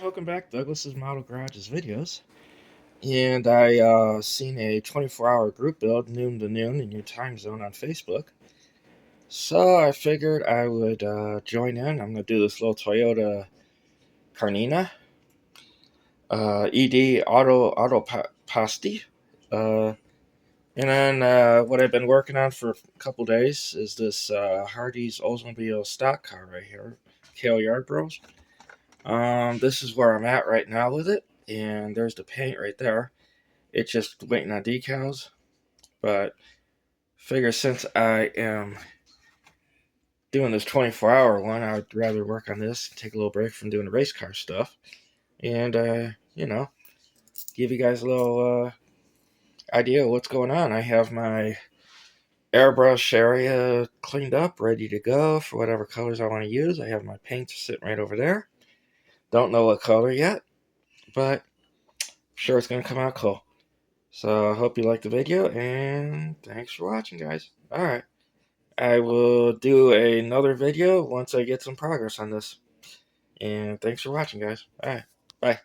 Welcome back, Douglas's Model Garage's videos. And I seen a 24-hour group build, noon to noon, in your time zone on Facebook. So I figured I would join in. I'm going to do this little Toyota Carnina ED Auto Pasti. And then what I've been working on for a couple days is this Hardee's Oldsmobile stock car right here, Kale Yardbros. This is where I'm at right now with it, and there's the paint right there. It's just waiting on decals, but figure since I am doing this 24-hour one, I would rather work on this, take a little break from doing the race car stuff, and give you guys a little idea of what's going on. I have my airbrush area cleaned up, ready to go for whatever colors I want to use. I have my paints sitting right over there. Don't know what color yet, but I'm sure it's going to come out cool. So I hope you liked the video, and thanks for watching, guys. Alright, I will do another video once I get some progress on this. And thanks for watching, guys. Alright, bye.